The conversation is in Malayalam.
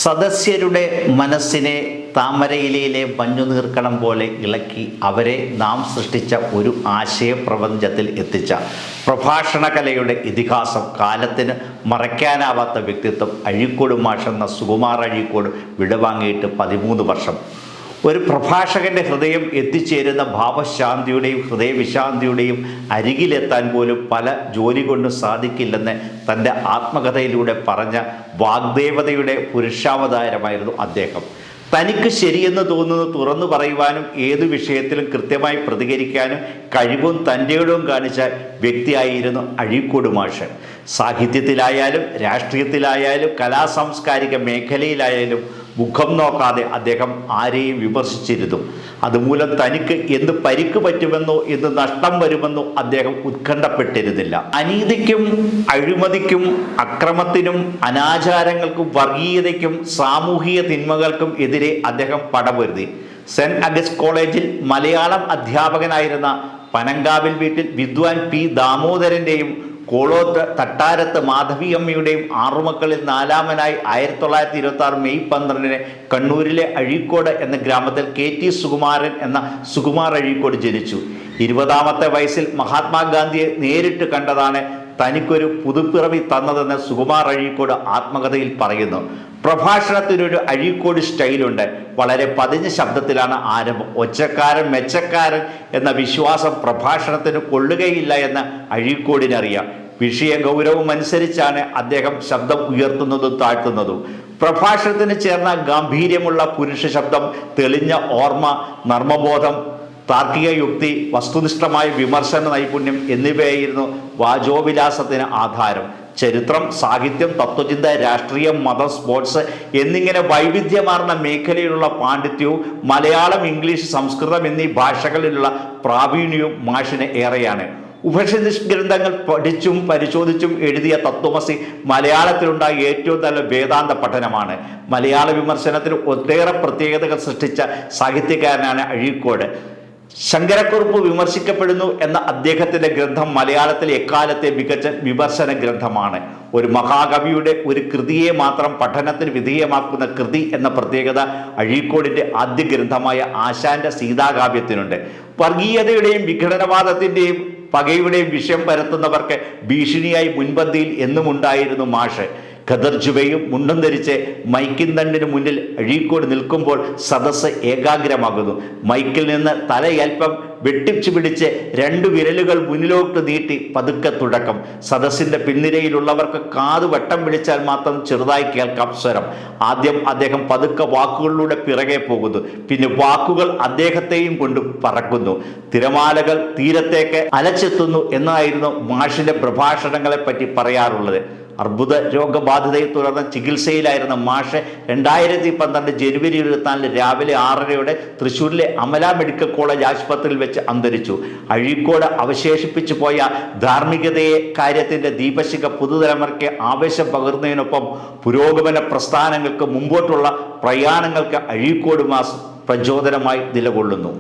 സദസ്യരുടെ മനസ്സിനെ താമരയിലയിലെ മഞ്ഞുനീർക്കണം പോലെ ഇളക്കി അവരെ നാം സൃഷ്ടിച്ച ഒരു ആശയപ്രപഞ്ചത്തിൽ എത്തിച്ച പ്രഭാഷണ കലയുടെ ഇതിഹാസം, കാലത്തിന് മറയ്ക്കാനാവാത്ത വ്യക്തിത്വം അഴീക്കോട് മാഷെന്ന സുകുമാർ അഴീക്കോട് വിടവാങ്ങിയിട്ട് 13 വർഷം. ഒരു പ്രഭാഷകൻ്റെ ഹൃദയം എത്തിച്ചേരുന്ന ഭാവശാന്തിയുടെയും ഹൃദയവിശാന്തിയുടെയും അരികിലെത്താൻ പോലും പല ജോലി കൊണ്ടും സാധിക്കില്ലെന്ന് തൻ്റെ ആത്മകഥയിലൂടെ പറഞ്ഞ വാഗ്ദേവതയുടെ പുരുഷാവതാരമായിരുന്നു അദ്ദേഹം. തനിക്ക് ശരിയെന്ന് തോന്നുന്നത് തുറന്നു പറയുവാനും ഏതു വിഷയത്തിലും കൃത്യമായി പ്രതികരിക്കാനും കഴിവും തൻ്റെയിടവും കാണിച്ച വ്യക്തിയായിരുന്നു അഴീക്കോട് മാഷ്. സാഹിത്യത്തിലായാലും രാഷ്ട്രീയത്തിലായാലും കലാസാംസ്കാരിക മേഖലയിലായാലും മുഖം നോക്കാതെ അദ്ദേഹം ആരെയും വിമർശിച്ചിരുന്നു. അതുമൂലം തനിക്ക് എന്ത് പരിക്ക് പറ്റുമെന്നോ എന്ത് നഷ്ടം വരുമെന്നോ അദ്ദേഹം ഉത്കണ്ഠപ്പെട്ടിരുന്നില്ല. അനീതിക്കും അഴിമതിക്കും അക്രമത്തിനും അനാചാരങ്ങൾക്കും വർഗീയതയ്ക്കും സാമൂഹിക തിന്മകൾക്കും എതിരെ അദ്ദേഹം പടപൊരുതി. സെന്റ് അഗസ്റ്റ് കോളേജിൽ മലയാളം അധ്യാപകനായിരുന്ന പനങ്കാവിൽ വീട്ടിൽ വിദ്വാൻ പി ദാമോദരൻ്റെയും കോളോത്ത് തട്ടാരത്ത് മാധവിയമ്മയുടെയും 6 മക്കളിൽ 4-മനായി 1926 മെയ് 12 കണ്ണൂരിലെ അഴീക്കോട് എന്ന ഗ്രാമത്തിൽ KT സുകുമാരൻ എന്ന സുകുമാർ അഴീക്കോട് ജനിച്ചു. 20-ാമത്തെ വയസ്സിൽ മഹാത്മാഗാന്ധിയെ നേരിട്ട് കണ്ടതാണ് തനിക്കൊരു പുതുപ്പിറവി തന്നതെന്ന് സുകുമാർ അഴീക്കോട് ആത്മകഥയിൽ പറയുന്നു. പ്രഭാഷണത്തിനൊരു അഴീക്കോട് സ്റ്റൈലുണ്ട്. വളരെ പതിഞ്ഞ ശബ്ദത്തിലാണ് ആരംഭം. ഒച്ചക്കാരൻ മെച്ചക്കാരൻ എന്ന വിശ്വാസം പ്രഭാഷണത്തിന് കൊള്ളുകയില്ല എന്ന് അഴീക്കോടിനറിയാം. വിഷയ ഗൗരവം അനുസരിച്ചാണ് അദ്ദേഹം ശബ്ദം ഉയർത്തുന്നതും താഴ്ത്തുന്നതും. പ്രഭാഷണത്തിന് ചേർന്ന ഗാംഭീര്യമുള്ള പുരുഷ ശബ്ദം, തെളിഞ്ഞ ഓർമ്മ, നർമ്മബോധം, താർക്കിക യുക്തി, വസ്തുനിഷ്ഠമായ വിമർശന നൈപുണ്യം എന്നിവയായിരുന്നു വാചോവിലാസത്തിന് ആധാരം. ചരിത്രം, സാഹിത്യം, തത്വചിന്ത, രാഷ്ട്രീയം, മതം, സ്പോർട്സ് എന്നിങ്ങനെ വൈവിധ്യമാർന്ന മേഖലയിലുള്ള പാണ്ഡിത്യവും മലയാളം, ഇംഗ്ലീഷ്, സംസ്കൃതം എന്നീ ഭാഷകളിലുള്ള പ്രാവീണ്യവും മാഷിന് ഏറെയാണ്. ഉപനിഷത്ത് ഗ്രന്ഥങ്ങൾ പഠിച്ചും പരിശോധിച്ചും എഴുതിയ തത്വമസി മലയാളത്തിലുണ്ടായ ഏറ്റവും നല്ല വേദാന്ത പഠനമാണ്. മലയാള വിമർശനത്തിന് ഒട്ടേറെ പ്രത്യേകതകൾ സൃഷ്ടിച്ച സാഹിത്യകാരനാണ് അഴീക്കോട്. ശങ്കരക്കുറുപ്പ് വിമർശിക്കപ്പെടുന്നു എന്ന അദ്ദേഹത്തിൻ്റെ ഗ്രന്ഥം മലയാളത്തിലെ എക്കാലത്തെ മികച്ച വിമർശന ഗ്രന്ഥമാണ്. ഒരു മഹാകവിയുടെ ഒരു കൃതിയെ മാത്രം പഠനത്തിന് വിധേയമാക്കുന്ന കൃതി എന്ന പ്രത്യേകത അഴീക്കോടിൻ്റെ ആദ്യ ഗ്രന്ഥമായ ആശാന്റെ സീതാകാവ്യത്തിനുണ്ട്. വർഗീയതയുടെയും വിഘടനവാദത്തിൻ്റെയും പകയുടെയും വിഷയം പരത്തുന്നവർക്ക് ഭീഷണിയായി മുൻപന്തിയിൽ എന്നും ഉണ്ടായിരുന്നു മാഷ്. ഖദർജുവയും മുണ്ടും ധരിച്ച് മൈക്കിൻ തണ്ടിന് മുന്നിൽ അഴീക്കോട് നിൽക്കുമ്പോൾ സദസ്സ് ഏകാഗ്രമാകുന്നു. മൈക്കിൽ നിന്ന് തലയൽപ്പം വെട്ടിച്ചു പിടിച്ച് 2 വിരലുകൾ മുന്നിലോട്ട് നീട്ടി പതുക്കെ തുടക്കം. സദസ്സിൻ്റെ പിൻനിരയിലുള്ളവർക്ക് കാത് വട്ടം പിടിച്ചാൽ മാത്രം ചെറുതായി കേൾക്കാം സ്വരം. ആദ്യം അദ്ദേഹം പതുക്കെ വാക്കുകളിലൂടെ പിറകെ പോകുന്നു. പിന്നെ വാക്കുകൾ അദ്ദേഹത്തെയും കൊണ്ട് പറക്കുന്നു. തിരമാലകൾ തീരത്തേക്ക് അലച്ചെത്തുന്നു എന്നായിരുന്നു മാഷിൻ്റെ പ്രഭാഷണങ്ങളെ പറ്റി പറയാറുള്ളത്. അർബുദ രോഗബാധിതയെ തുടർന്ന് ചികിത്സയിലായിരുന്ന മാഷ് 2012 ജനുവരി 24 രാവിലെ 6:30 തൃശ്ശൂരിലെ അമല മെഡിക്കൽ കോളേജ് ആശുപത്രിയിൽ വെച്ച് അന്തരിച്ചു. അഴീക്കോട് അവശേഷിപ്പിച്ചു പോയ ധാർമ്മികതയെ കാര്യത്തിൻ്റെ ദീപശിഖ പുതുതലമുറയ്ക്ക് ആവേശം പകർന്നതിനൊപ്പം പുരോഗമന പ്രസ്ഥാനങ്ങൾക്ക് മുമ്പോട്ടുള്ള പ്രയാണങ്ങൾക്ക് അഴീക്കോട് മാസ് പ്രചോദനമായി നിലകൊള്ളുന്നു.